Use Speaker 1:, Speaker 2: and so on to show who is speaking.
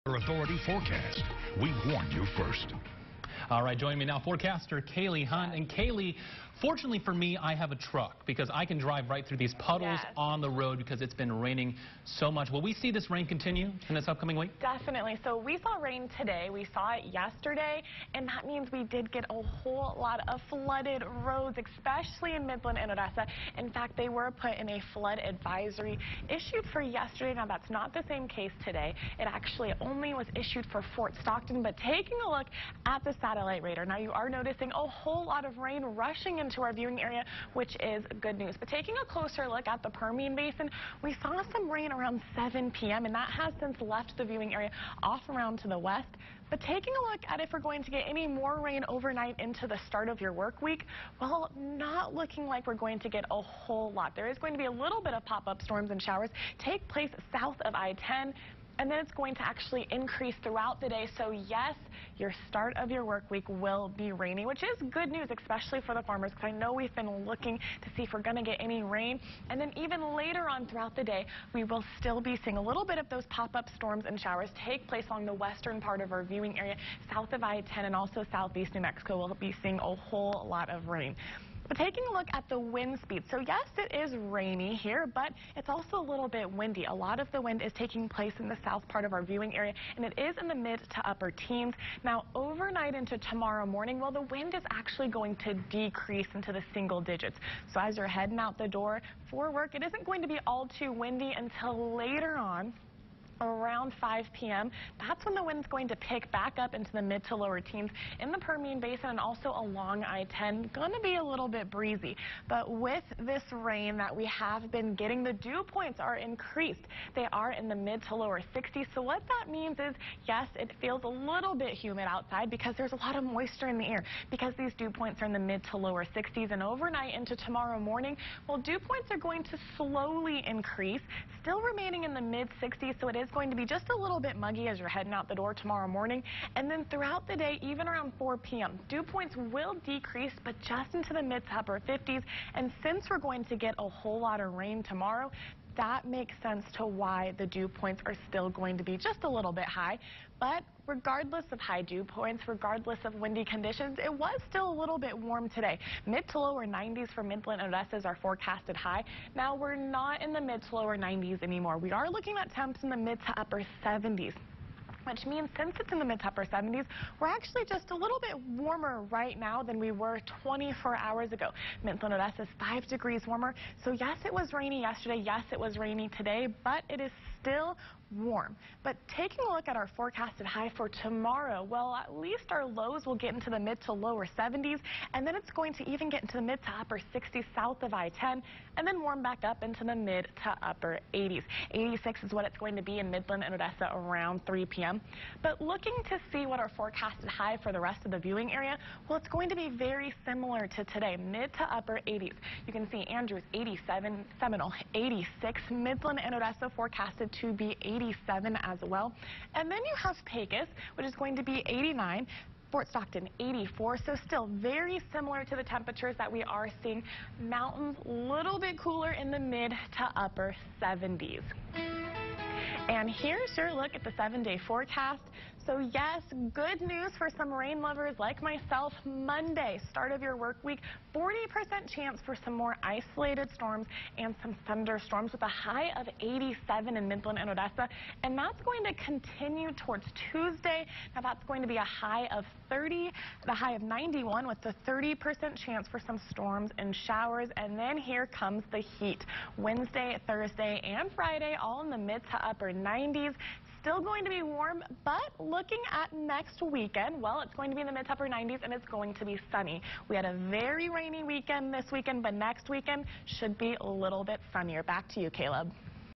Speaker 1: Authority forecast. We warn you first.
Speaker 2: All right, joining me now, forecaster Kaylee Hunt. And Kaylee, fortunately for me, I have a truck because I can drive right through these puddles on the road because it's been raining so much. Will we see this rain continue in this upcoming week?
Speaker 3: Definitely. So we saw rain today. We saw it yesterday, and that means we did get a whole lot of flooded roads, especially in Midland and Odessa. In fact, they were put in a flood advisory issued for yesterday. Now, that's not the same case today. It actually only was issued for Fort Stockton, but taking a look at the satellite radar, now you are noticing a whole lot of rain rushing into our viewing area, which is good news. But taking a closer look at the Permian Basin, we saw some rain around 7 p.m., and that has since left the viewing area off around to the west. But taking a look at if we're going to get any more rain overnight into the start of your work week, well, not looking like we're going to get a whole lot. There is going to be a little bit of pop-up storms and showers take place south of I-10. And then it's going to actually increase throughout the day. So yes, your start of your work week will be rainy, which is good news, especially for the farmers, because I know we've been looking to see if we're going to get any rain. And then even later on throughout the day, we will still be seeing a little bit of those pop-up storms and showers take place along the western part of our viewing area, south of I-10 and also southeast New Mexico. We'll be seeing a whole lot of rain. But taking a look at the wind speed, so yes, it is rainy here, but it's also a little bit windy. A lot of the wind is taking place in the south part of our viewing area, and it is in the mid to upper teens. Now, overnight into tomorrow morning, well, the wind is actually going to decrease into the single digits. So as you're heading out the door for work, it isn't going to be all too windy until later on. Around 5 p.m. That's when the wind's going to pick back up into the mid to lower teens in the Permian Basin and also along I-10. Going to be a little bit breezy. But with this rain that we have been getting, the dew points are increased. They are in the mid to lower 60s. So what that means is, yes, it feels a little bit humid outside because there's a lot of moisture in the air because these dew points are in the mid to lower 60s. And overnight into tomorrow morning, well, dew points are going to slowly increase, still remaining in the mid 60s. So it is going to be just a little bit muggy as you're heading out the door tomorrow morning. And then throughout the day, even around 4 p.m., dew points will decrease, but just into the mid to upper 50s. And since we're going to get a whole lot of rain tomorrow, that makes sense to why the dew points are still going to be just a little bit high. But regardless of high dew points, regardless of windy conditions, it was still a little bit warm today. Mid to lower 90s for Midland and Odessa is our forecasted high. Now, we're not in the mid to lower 90s anymore. We are looking at temps in the mid to upper 70s. Which means since it's in the mid to upper 70s, we're actually just a little bit warmer right now than we were 24 hours ago. Midland, Odessa is 5 degrees warmer. So yes, it was rainy yesterday. Yes, it was rainy today, but it is still warm. But taking a look at our forecasted high for tomorrow, well, at least our lows will get into the mid to lower 70s, and then it's going to even get into the mid to upper 60s south of I-10, and then warm back up into the mid to upper 80s. 86 is what it's going to be in Midland and Odessa around 3 p.m. But looking to see what our forecasted high for the rest of the viewing area, well, it's going to be very similar to today, mid to upper 80s. You can see Andrews 87, Seminole 86, Midland and Odessa forecasted to be 87 as well. And then you have Pecos, which is going to be 89. Fort Stockton, 84, so still very similar to the temperatures that we are seeing. Mountains, a little bit cooler in the mid to upper 70s. And here's your look at the 7-day forecast. So yes, good news for some rain lovers like myself. Monday, start of your work week, 40% chance for some more isolated storms and some thunderstorms with a high of 87 in Midland and Odessa. And that's going to continue towards Tuesday. Now that's going to be a high of 30, the high of 91 with the 30% chance for some storms and showers. And then here comes the heat. Wednesday, Thursday, and Friday, all in the mid to upper 90s. Still going to be warm, but looking at next weekend, well, it's going to be in the mid to upper 90s and it's going to be sunny. We had a very rainy weekend this weekend, but next weekend should be a little bit sunnier. Back to you, Caleb.